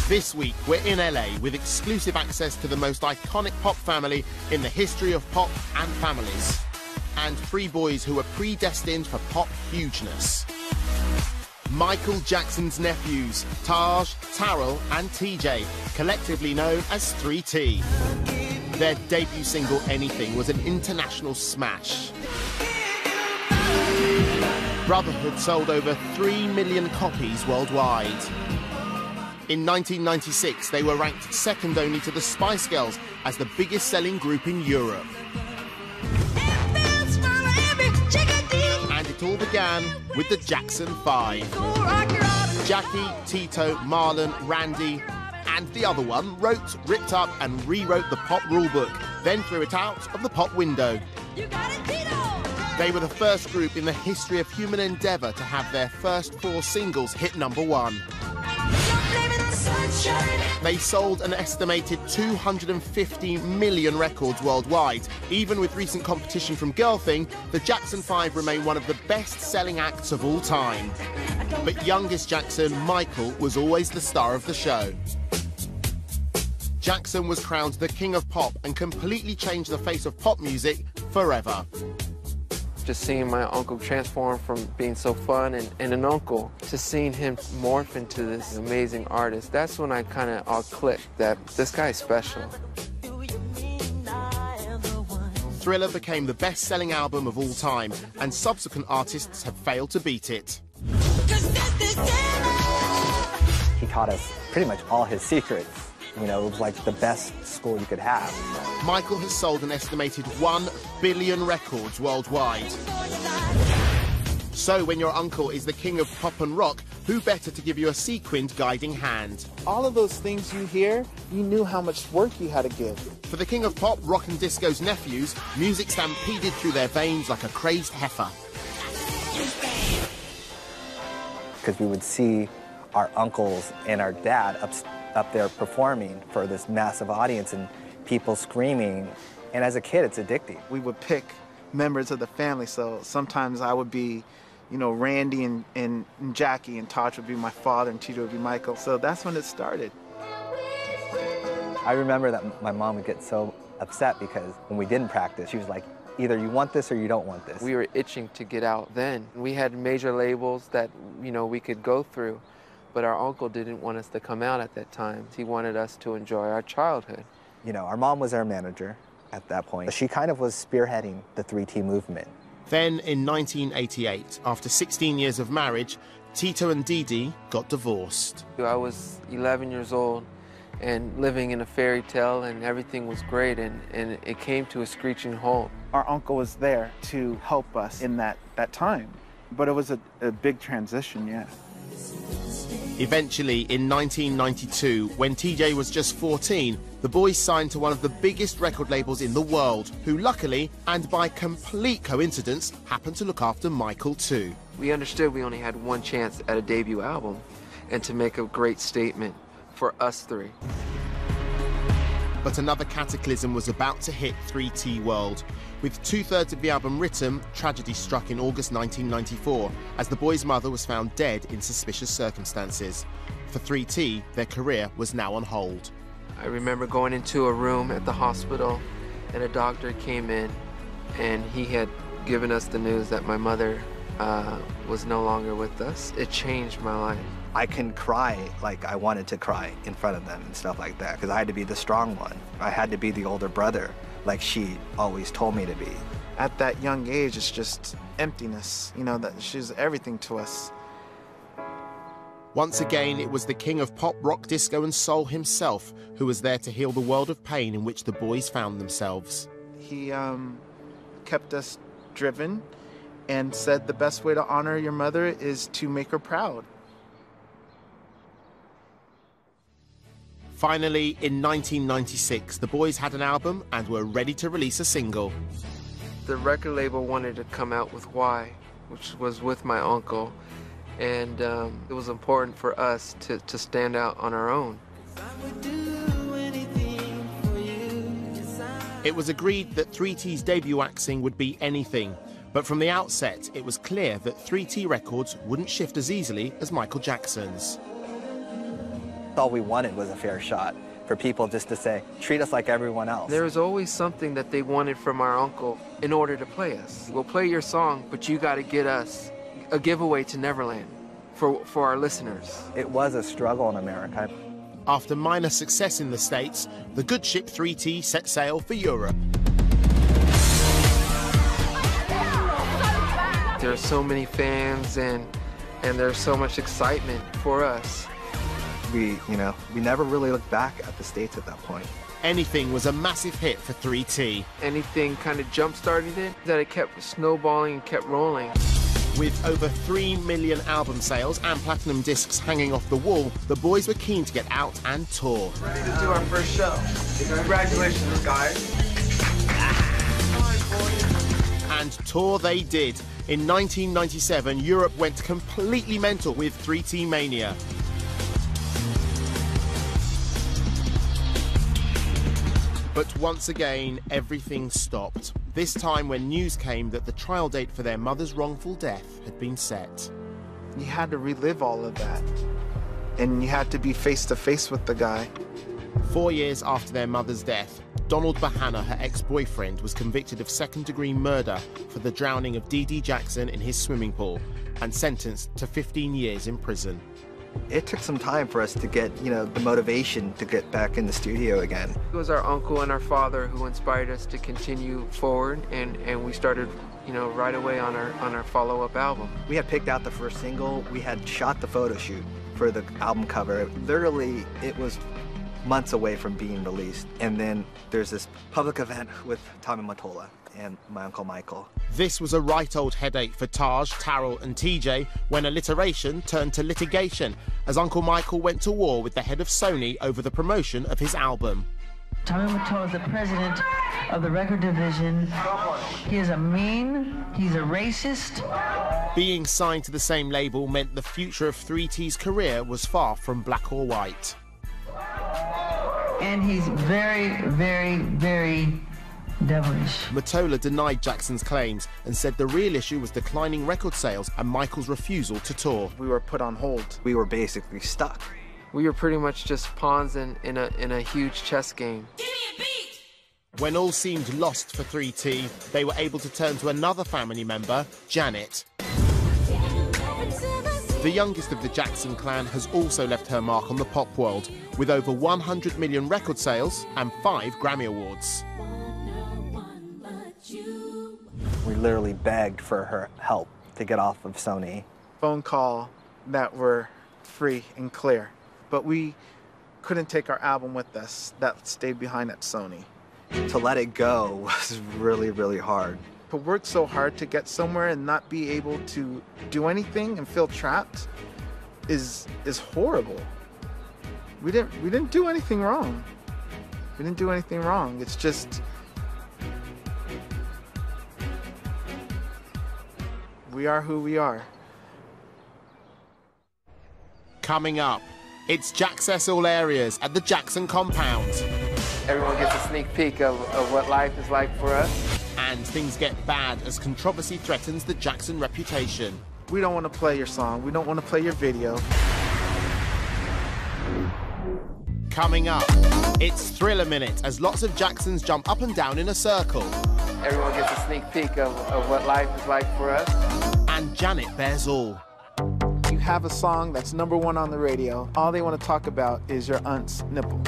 This week, we're in LA with exclusive access to the most iconic pop family in the history of pop and families. And three boys who are predestined for pop hugeness. Michael Jackson's nephews, Taj, Tarrell and TJ, collectively known as 3T. Their debut single, Anything, was an international smash. Brotherhood sold over 3 million copies worldwide. In 1996, they were ranked second only to the Spice Girls as the biggest-selling group in Europe. And it all began with the Jackson 5. Jackie, Tito, Marlon, Randy, and the other one wrote, ripped up and rewrote the pop rulebook, then threw it out of the pop window. They were the first group in the history of human endeavour to have their first 4 singles hit #1. They sold an estimated 250 million records worldwide. Even with recent competition from Girlthing, the Jackson 5 remain one of the best-selling acts of all time. But youngest Jackson, Michael, was always the star of the show. Jackson was crowned the king of pop and completely changed the face of pop music forever. Just seeing my uncle transform from being so fun and an uncle to seeing him morph into this amazing artist, that's when I kind of all clicked that this guy is special. Thriller became the best-selling album of all time, and subsequent artists have failed to beat it. He taught us pretty much all his secrets. You know, it was like the best school you could have. Michael has sold an estimated 1 billion records worldwide. So when your uncle is the king of pop and rock, who better to give you a sequined guiding hand? All of those things you hear, you knew how much work you had to give. For the king of pop, rock and disco's nephews, music stampeded through their veins like a crazed heifer. Because we would see our uncles and our dad up there performing for this massive audience and people screaming. And as a kid, it's addicting. We would pick members of the family, so sometimes I would be, you know, Randy and Jackie, and Taj would be my father, and Tito would be Michael. So that's when it started. I remember that my mom would get so upset because when we didn't practice, she was like, either you want this or you don't want this. We were itching to get out then. We had major labels that, you know, we could go through, but our uncle didn't want us to come out at that time. He wanted us to enjoy our childhood. You know, our mom was our manager at that point. She kind of was spearheading the 3T movement. Then in 1988, after 16 years of marriage, Tito and Dee Dee got divorced. I was 11 years old and living in a fairy tale, and everything was great, and it came to a screeching halt. Our uncle was there to help us in that time, but it was a big transition, yeah. Eventually, in 1992, when TJ was just 14, the boys signed to one of the biggest record labels in the world, who luckily, and by complete coincidence, happened to look after Michael too. We understood we only had one chance at a debut album, and to make a great statement for us three. But another cataclysm was about to hit 3T World. With 2/3 of the album written, tragedy struck in August 1994, as the boys' mother was found dead in suspicious circumstances. For 3T, their career was now on hold. I remember going into a room at the hospital, and a doctor came in, and he had given us the news that my mother was no longer with us. It changed my life. I can cry like I wanted to cry in front of them and stuff like that, because I had to be the strong one. I had to be the older brother, like she always told me to be. At that young age, it's just emptiness, you know, that she's everything to us. Once again, it was the king of pop, rock, disco and soul himself who was there to heal the world of pain in which the boys found themselves. He kept us driven and said the best way to honor your mother is to make her proud. Finally, in 1996, the boys had an album and were ready to release a single. The record label wanted to come out with Why, which was with my uncle, and it was important for us to stand out on our own. It was agreed that 3T's debut axing would be Anything, but from the outset, it was clear that 3T Records wouldn't shift as easily as Michael Jackson's. All we wanted was a fair shot, for people just to say, treat us like everyone else. There was always something that they wanted from our uncle in order to play us. We'll play your song, but you got to get us a giveaway to Neverland for our listeners. It was a struggle in America. After minor success in the States, the good ship 3T set sail for Europe. There are so many fans and there's so much excitement for us. We never really looked back at the States at that point. Anything was a massive hit for 3T. Anything kind of jump-started it, that it kept snowballing and kept rolling. With over 3 million album sales and platinum discs hanging off the wall, the boys were keen to get out and tour. Ready to do our first show. Congratulations, guys. And tour they did. In 1997, Europe went completely mental with 3T Mania. But once again, everything stopped. This time when news came that the trial date for their mother's wrongful death had been set. You had to relive all of that. And you had to be face to face with the guy. 4 years after their mother's death, Donald Bahana, her ex-boyfriend, was convicted of second-degree murder for the drowning of Dee Dee Jackson in his swimming pool and sentenced to 15 years in prison. It took some time for us to get, the motivation to get back in the studio again. It was our uncle and our father who inspired us to continue forward, and we started, right away on our follow-up album. We had picked out the first single. We had shot the photo shoot for the album cover. Literally, it was months away from being released. And then there's this public event with Tommy Mottola and my Uncle Michael. This was a right old headache for Taj, Tarrell and TJ when alliteration turned to litigation as Uncle Michael went to war with the head of Sony over the promotion of his album. Tommy Mottola is the president of the record division. He is he's a racist. Being signed to the same label meant the future of 3T's career was far from black or white. And he's very, very, very devilish. Mottola denied Jackson's claims and said the real issue was declining record sales and Michael's refusal to tour. We were put on hold. We were basically stuck. We were pretty much just pawns in a huge chess game. Give me a beat! When all seemed lost for 3T, they were able to turn to another family member, Janet. The youngest of the Jackson clan has also left her mark on the pop world, with over 100 million record sales and 5 Grammy Awards. We literally begged for her help to get off of Sony. Phone call that were free and clear. But we couldn't take our album with us. That stayed behind at Sony. To let it go was really, really hard. To work so hard to get somewhere and not be able to do anything and feel trapped is horrible. We didn't do anything wrong. We didn't do anything wrong. It's just we are who we are. Coming up, it's Jaccess All Areas at the Jackson compound. Everyone gets a sneak peek of what life is like for us. And things get bad as controversy threatens the Jackson reputation. We don't want to play your song. We don't want to play your video. Coming up, it's Thriller Minute as lots of Jacksons jump up and down in a circle. Everyone gets a sneak peek of what life is like for us. And Janet bears all. You have a song that's #1 on the radio. All they want to talk about is your aunt's nipple.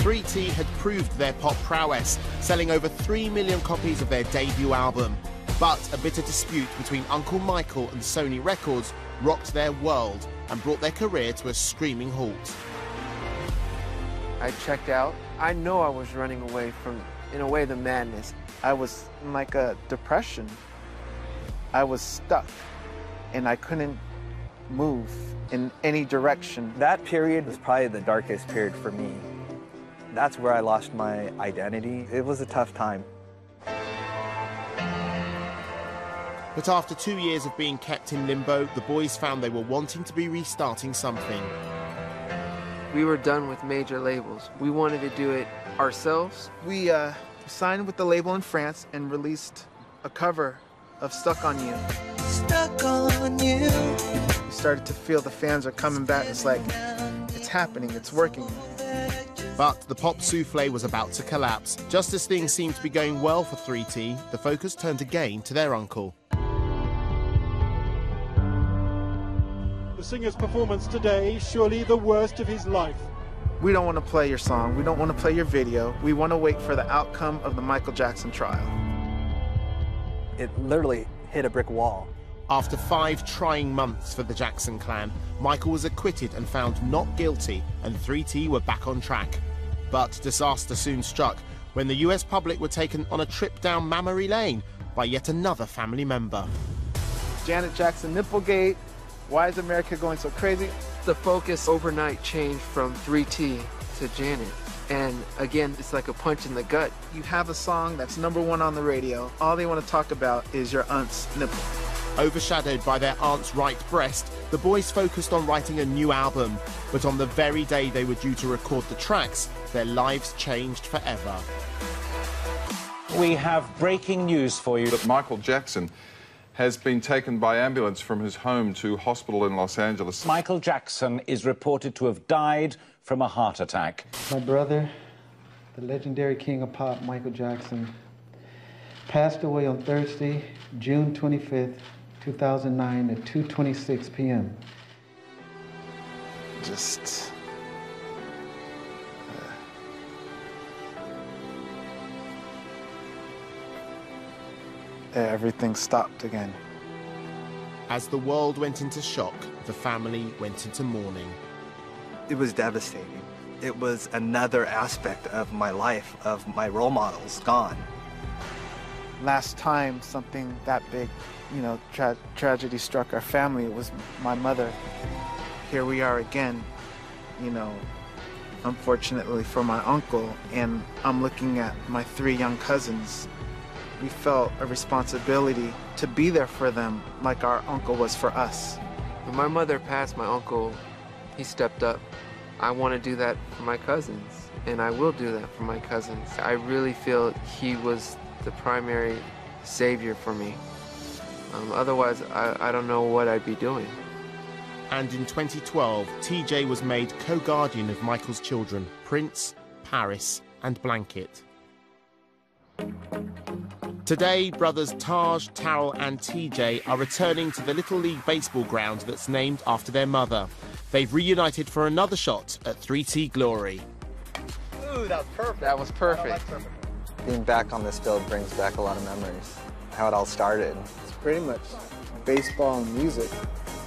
3T had proved their pop prowess, selling over 3 million copies of their debut album. But a bitter dispute between Uncle Michael and Sony Records rocked their world and brought their career to a screaming halt. I checked out. I know I was running away from, in a way, the madness. I was in like a depression. I was stuck and I couldn't move in any direction. That period was probably the darkest period for me. That's where I lost my identity. It was a tough time. But after 2 years of being kept in limbo, the boys found they were wanting to be restarting something. We were done with major labels. We wanted to do it ourselves. We signed with the label in France and released a cover of Stuck on You. Stuck on you. You started to feel the fans are coming back. It's like, it's happening, it's working. But the pop souffle was about to collapse. Just as things seemed to be going well for 3T, the focus turned again to their uncle. The singer's performance today, surely the worst of his life. We don't want to play your song. We don't want to play your video. We want to wait for the outcome of the Michael Jackson trial. It literally hit a brick wall. After 5 trying months for the Jackson clan, Michael was acquitted and found not guilty, and 3T were back on track. But disaster soon struck when the US public were taken on a trip down memory lane by yet another family member. Janet Jackson Nipplegate. Why is America going so crazy? The focus overnight changed from 3T to Janet. And again, it's like a punch in the gut. You have a song that's #1 on the radio. All they want to talk about is your aunt's nipple. Overshadowed by their aunt's right breast, the boys focused on writing a new album. But on the very day they were due to record the tracks, their lives changed forever. We have breaking news for you. That Michael Jackson has been taken by ambulance from his home to hospital in Los Angeles. Michael Jackson is reported to have died from a heart attack. My brother, the legendary king of pop, Michael Jackson, passed away on Thursday, June 25th, 2009 at 2:26 p.m. Just... everything stopped again. As the world went into shock, the family went into mourning. It was devastating. It was another aspect of my life, of my role models, gone. Last time something that big, you know, tragedy struck our family, it was my mother. Here we are again, you know, unfortunately for my uncle, and I'm looking at my 3 young cousins. We felt a responsibility to be there for them like our uncle was for us. When my mother passed, my uncle, he stepped up. I want to do that for my cousins, and I will do that for my cousins. I really feel he was the primary savior for me. Otherwise, I don't know what I'd be doing. And in 2012, TJ was made co-guardian of Michael's children, Prince, Paris, and Blanket. Today, brothers Taj, Tarrell, and TJ are returning to the Little League baseball ground that's named after their mother. They've reunited for another shot at 3T Glory. Ooh, that was perfect. That was perfect. Being back on this field brings back a lot of memories. How it all started. It's pretty much baseball and music.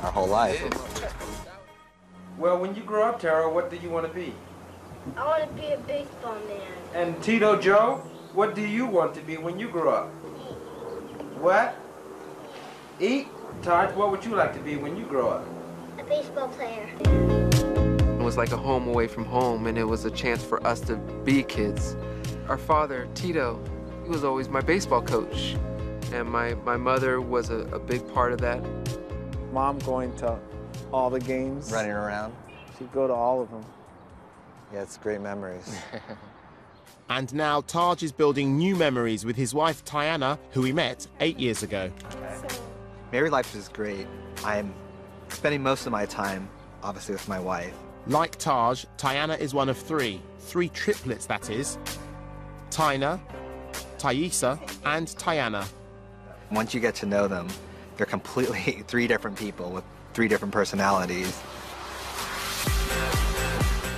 Our whole life. Well, when you grow up, Tarrell, what do you want to be? I want to be a baseball man. And Tito Joe, what do you want to be when you grow up? What? Eat? Taj, what would you like to be when you grow up? A baseball player. It was like a home away from home, and it was a chance for us to be kids. Our father, Tito, he was always my baseball coach. And my mother was a big part of that. Mom going to all the games. Running around. She'd go to all of them. Yeah, it's great memories. And now Taj is building new memories with his wife Tiana, who he met 8 years ago. Married life is great. I'm spending most of my time, obviously, with my wife. Like Taj, Tiana is one of 3 triplets that is. Tina, Thaisa, and Tiana. Once you get to know them, they're completely 3 different people with 3 different personalities.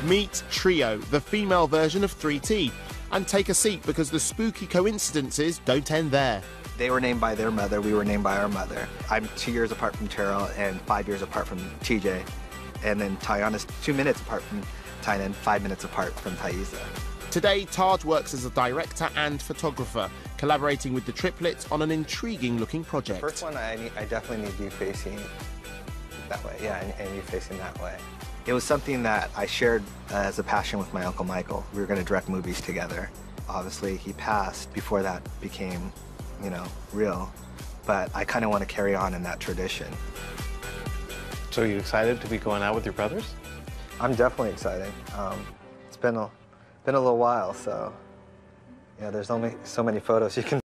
Meet Trio, the female version of 3T. And take a seat because the spooky coincidences don't end there. They were named by their mother, we were named by our mother. I'm 2 years apart from Tarrell and 5 years apart from TJ. And then Tiana's 2 minutes apart from Tina and 5 minutes apart from Thaisa. Today, Taj works as a director and photographer, collaborating with the triplets on an intriguing-looking project. First one, I definitely need you facing that way, yeah, and you facing that way. It was something that I shared as a passion with my Uncle Michael. We were going to direct movies together. Obviously, he passed before that became, you know, real. But I kind of want to carry on in that tradition. So are you excited to be going out with your brothers? I'm definitely excited. It's been a little while, so yeah, there's only so many photos you can